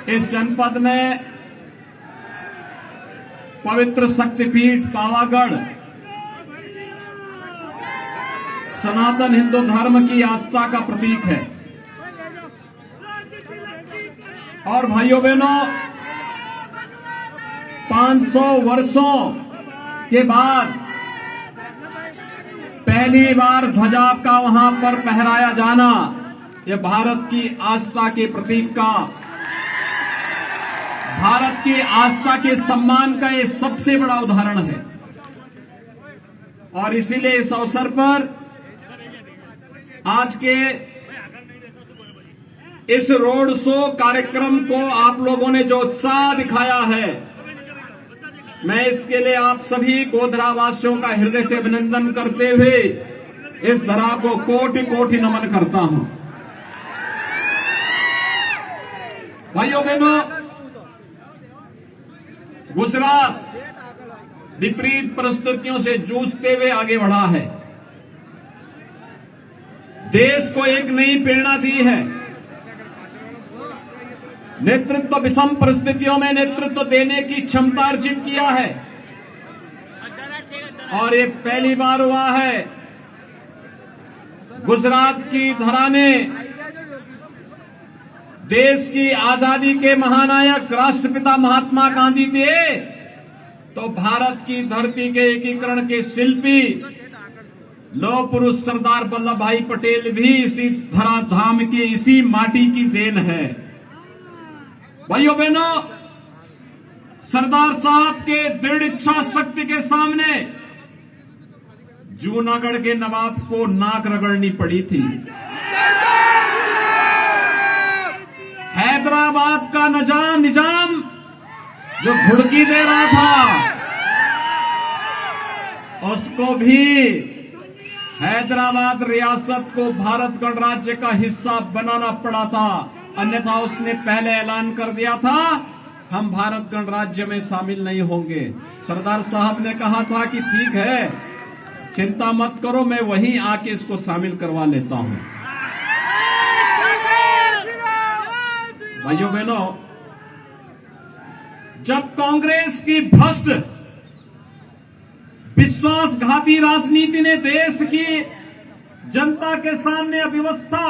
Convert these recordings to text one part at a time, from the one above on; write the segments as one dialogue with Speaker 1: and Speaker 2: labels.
Speaker 1: इस जनपद में पवित्र शक्तिपीठ पावागढ़ सनातन हिंदू धर्म की आस्था का प्रतीक है। और भाइयों बहनों, 500 वर्षों के बाद पहली बार ध्वजा का वहां पर फहराया जाना, यह भारत की आस्था के प्रतीक का, भारत की आस्था के सम्मान का यह सबसे बड़ा उदाहरण है। और इसीलिए इस अवसर पर आज के इस रोड शो कार्यक्रम को आप लोगों ने जो उत्साह दिखाया है, मैं इसके लिए आप सभी गोधरावासियों का हृदय से अभिनंदन करते हुए इस धरा को कोटि कोटि नमन करता हूं। भाइयों बहनों, गुजरात विपरीत परिस्थितियों से जूझते हुए आगे बढ़ा है, देश को एक नई प्रेरणा दी है। नेतृत्व विषम परिस्थितियों में नेतृत्व देने की क्षमता अर्जित किया है। और ये पहली बार हुआ है गुजरात की धरा ने देश की आजादी के महानायक राष्ट्रपिता महात्मा गांधी थे, तो भारत की धरती के एकीकरण के शिल्पी लौह पुरुष सरदार वल्लभ भाई पटेल भी इसी धरा धाम की, इसी माटी की देन है। भाइयों बहनों, सरदार साहब के दृढ़ इच्छा शक्ति के सामने जूनागढ़ के नवाब को नाक रगड़नी पड़ी थी। हैदराबाद का निजाम जो घुड़की दे रहा था, उसको भी हैदराबाद रियासत को भारत गणराज्य का हिस्सा बनाना पड़ा था, अन्यथा उसने पहले ऐलान कर दिया था हम भारत गणराज्य में शामिल नहीं होंगे। सरदार साहब ने कहा था कि ठीक है, चिंता मत करो, मैं वहीं आके इसको शामिल करवा लेता हूं। भाइयों बहनों, जब कांग्रेस की भ्रष्ट विश्वासघाती राजनीति ने देश की जनता के सामने अव्यवस्था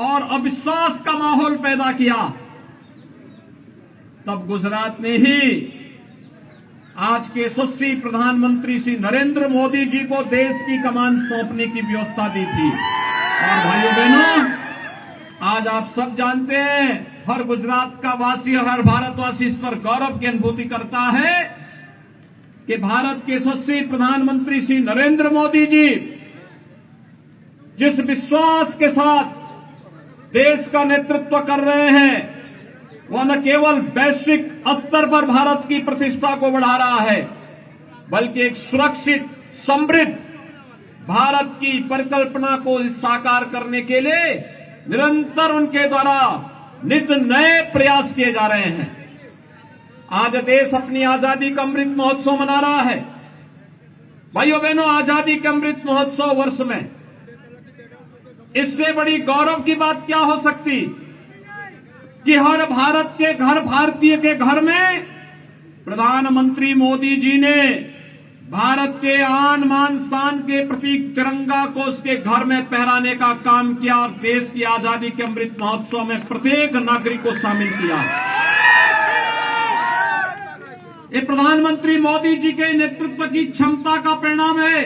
Speaker 1: और अविश्वास का माहौल पैदा किया, तब गुजरात ने ही आज के यशस्वी प्रधानमंत्री श्री नरेंद्र मोदी जी को देश की कमान सौंपने की व्यवस्था दी थी। और भाइयों बहनों, आज आप सब जानते हैं, हर गुजरात का वासी और हर भारतवासी इस पर गौरव की अनुभूति करता है कि भारत के यशस्वी प्रधानमंत्री श्री नरेंद्र मोदी जी जिस विश्वास के साथ देश का नेतृत्व कर रहे हैं, वह न केवल वैश्विक स्तर पर भारत की प्रतिष्ठा को बढ़ा रहा है, बल्कि एक सुरक्षित समृद्ध भारत की परिकल्पना को साकार करने के लिए निरंतर उनके द्वारा नित नए प्रयास किए जा रहे हैं। आज देश अपनी आजादी का अमृत महोत्सव मना रहा है। भाइयों बहनों, आजादी के अमृत महोत्सव वर्ष में इससे बड़ी गौरव की बात क्या हो सकती कि हर भारत के घर, भारतीय के घर में प्रधानमंत्री मोदी जी ने भारत के आन मान शान के प्रतीक तिरंगा को उसके घर में फहराने का काम किया और देश की आजादी के अमृत महोत्सव में प्रत्येक नागरिक को शामिल किया। ये प्रधानमंत्री मोदी जी के नेतृत्व की क्षमता का परिणाम है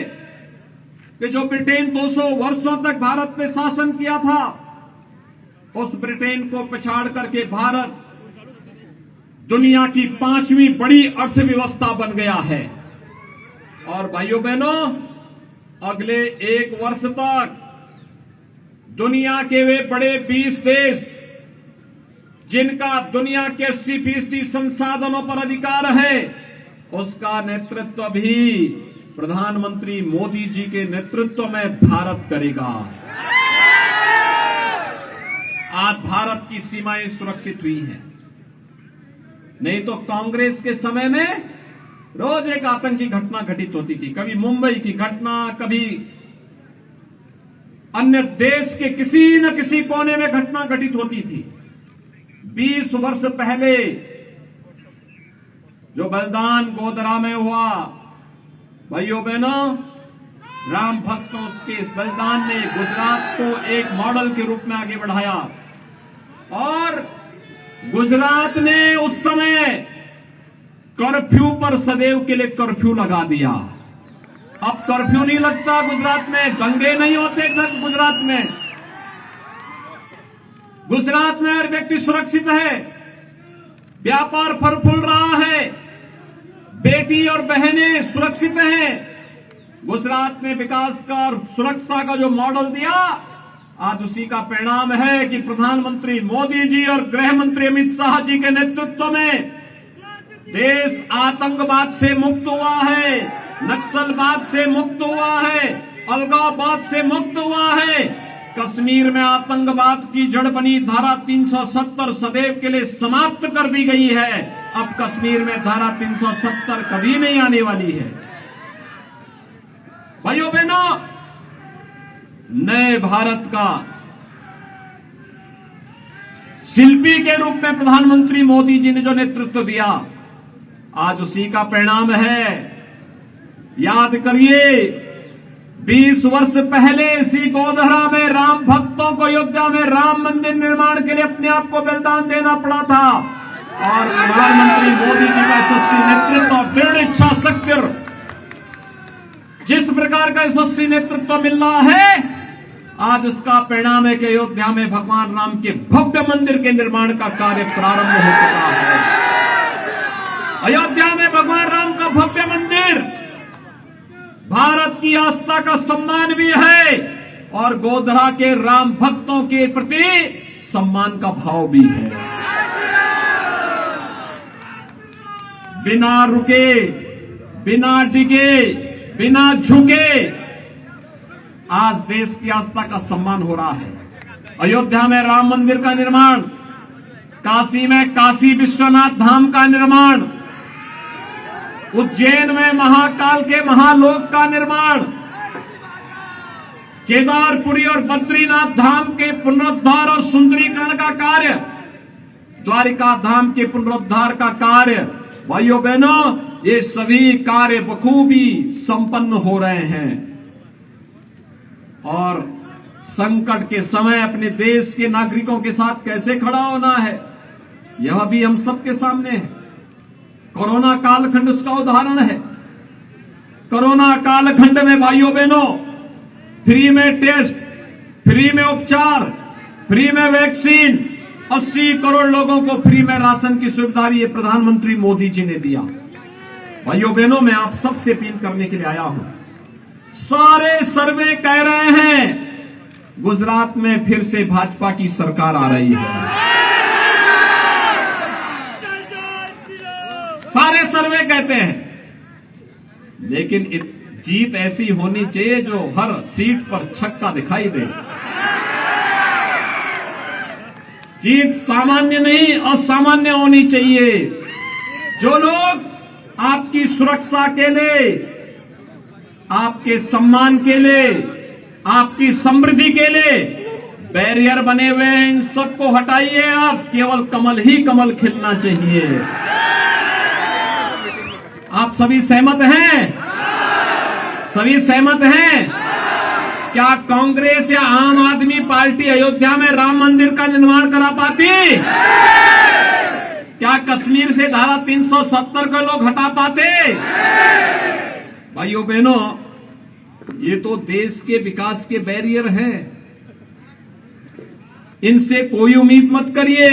Speaker 1: कि जो ब्रिटेन 200 वर्षों तक भारत पे शासन किया था, उस ब्रिटेन को पछाड़ करके भारत दुनिया की 5वीं बड़ी अर्थव्यवस्था बन गया है। और भाइयों बहनों, अगले 1 वर्ष तक दुनिया के वे बड़े 20 देश जिनका दुनिया के 80% संसाधनों पर अधिकार है, उसका नेतृत्व भी प्रधानमंत्री मोदी जी के नेतृत्व में भारत करेगा। आज भारत की सीमाएं सुरक्षित हुई हैं, नहीं तो कांग्रेस के समय में रोज एक आतंकी घटना घटित होती थी। कभी मुंबई की घटना, कभी अन्य देश के किसी न किसी कोने में घटना घटित होती थी। 20 वर्ष पहले जो बलिदान गोधरा में हुआ, भाइयों बहनों, राम भक्तों के इस बलिदान ने गुजरात को एक मॉडल के रूप में आगे बढ़ाया और गुजरात ने उस समय कर्फ्यू पर सदैव के लिए कर्फ्यू लगा दिया। अब कर्फ्यू नहीं लगता गुजरात में, दंगे नहीं होते गुजरात में। गुजरात में हर व्यक्ति सुरक्षित है, व्यापार फल फूल रहा है, बेटी और बहनें सुरक्षित हैं। गुजरात ने विकास का और सुरक्षा का जो मॉडल दिया, आज उसी का परिणाम है कि प्रधानमंत्री मोदी जी और गृह मंत्री अमित शाह जी के नेतृत्व में देश आतंकवाद से मुक्त हुआ है, नक्सलवाद से मुक्त हुआ है, अलगाववाद से मुक्त हुआ है। कश्मीर में आतंकवाद की जड़ बनी धारा 370 सदैव के लिए समाप्त कर दी गई है। अब कश्मीर में धारा 370 कभी नहीं आने वाली है। भाइयों बहनों, नए भारत का शिल्पी के रूप में प्रधानमंत्री मोदी जी ने जो नेतृत्व दिया, आज उसी का परिणाम है। याद करिए, 20 वर्ष पहले इसी गोधरा में राम भक्तों को अयोध्या में राम मंदिर निर्माण के लिए अपने आप को बलिदान देना पड़ा था और प्रधानमंत्री मोदी जी का यशस्वी नेतृत्व और दृढ़ इच्छा शक्ति, जिस प्रकार का यशस्वी नेतृत्व मिल रहा है, आज उसका परिणाम है कि अयोध्या में भगवान राम के भव्य मंदिर के निर्माण का कार्य प्रारंभ हो चुका है। अयोध्या में भगवान राम का भव्य मंदिर भारत की आस्था का सम्मान भी है और गोधरा के राम भक्तों के प्रति सम्मान का भाव भी है। बिना रुके, बिना डिगे, बिना झुके आज देश की आस्था का सम्मान हो रहा है। अयोध्या में राम मंदिर का निर्माण, काशी में काशी विश्वनाथ धाम का निर्माण, उज्जैन में महाकाल के महालोक का निर्माण, केदारपुरी और बद्रीनाथ धाम के पुनरुद्धार और सुंदरीकरण का कार्य, द्वारिका धाम के पुनरुद्धार का कार्य, भाइयों बहनों, ये सभी कार्य बखूबी संपन्न हो रहे हैं और संकट के समय अपने देश के नागरिकों के साथ कैसे खड़ा होना है, यह भी हम सबके सामने है। कोरोना कालखंड उसका उदाहरण है। कोरोना कालखंड में भाइयों बहनों, फ्री में टेस्ट, फ्री में उपचार, फ्री में वैक्सीन, 80 करोड़ लोगों को फ्री में राशन की सुविधा ये प्रधानमंत्री मोदी जी ने दिया। भाइयों बहनों, मैं आप सबसे अपील करने के लिए आया हूं। सारे सर्वे कह रहे हैं गुजरात में फिर से भाजपा की सरकार आ रही है। सारे सर्वे कहते हैं, लेकिन जीत ऐसी होनी चाहिए जो हर सीट पर छक्का दिखाई दे। जीत सामान्य नहीं, असामान्य होनी चाहिए। जो लोग आपकी सुरक्षा के लिए, आपके सम्मान के लिए, आपकी समृद्धि के लिए बैरियर बने हुए हैं, इन सबको हटाइए। अब केवल कमल ही कमल खिलना चाहिए। आप सभी सहमत हैं? सभी सहमत हैं? क्या कांग्रेस या आम आदमी पार्टी अयोध्या में राम मंदिर का निर्माण करा पाती? क्या कश्मीर से धारा 370 को लोग हटा पाते? भाइयों बहनों, ये तो देश के विकास के बैरियर हैं, इनसे कोई उम्मीद मत करिए।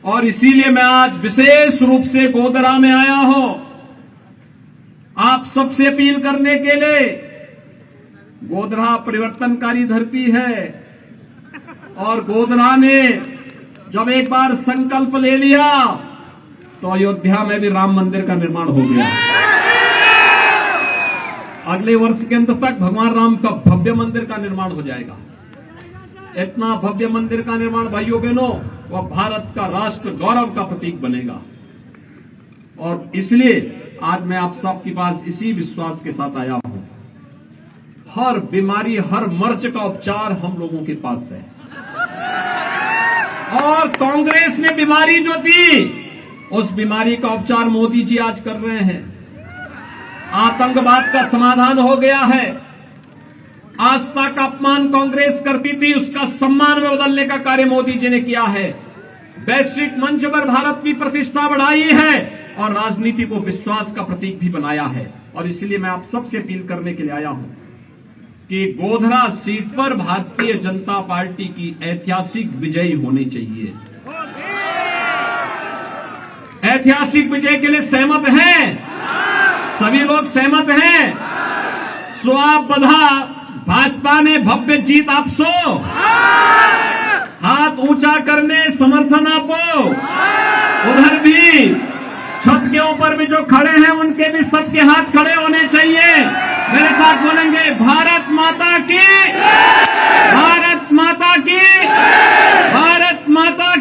Speaker 1: और इसीलिए मैं आज विशेष रूप से गोधरा में आया हूं आप सबसे अपील करने के लिए। गोधरा परिवर्तनकारी धरती है और गोधरा ने जब एक बार संकल्प ले लिया तो अयोध्या में भी राम मंदिर का निर्माण हो गया। अगले वर्ष के अंत तक भगवान राम का भव्य मंदिर का निर्माण हो जाएगा। इतना भव्य मंदिर का निर्माण भाइयों बहनों, वह भारत का राष्ट्र गौरव का प्रतीक बनेगा। और इसलिए आज मैं आप सबके पास इसी विश्वास के साथ आया हूं, हर बीमारी, हर मर्ज का उपचार हम लोगों के पास है और कांग्रेस ने बीमारी जो थी, उस बीमारी का उपचार मोदी जी आज कर रहे हैं। आतंकवाद का समाधान हो गया है। आस्था का अपमान कांग्रेस करती थी, उसका सम्मान में बदलने का कार्य मोदी जी ने किया है। वैश्विक मंच पर भारत की प्रतिष्ठा बढ़ाई है और राजनीति को विश्वास का प्रतीक भी बनाया है। और इसलिए मैं आप सबसे अपील करने के लिए आया हूं कि गोधरा सीट पर भारतीय जनता पार्टी की ऐतिहासिक विजय होनी चाहिए। ऐतिहासिक विजय के लिए सहमत हैं? सभी लोग सहमत हैं? सो आप बधा, भाजपा ने भव्य जीत आपसो। हाथ ऊंचा करने समर्थन आपो। उधर भी छत के ऊपर भी जो खड़े हैं उनके भी सबके हाथ खड़े होने चाहिए। मेरे साथ बोलेंगे, भारत माता की, भारत माता की, भारत माता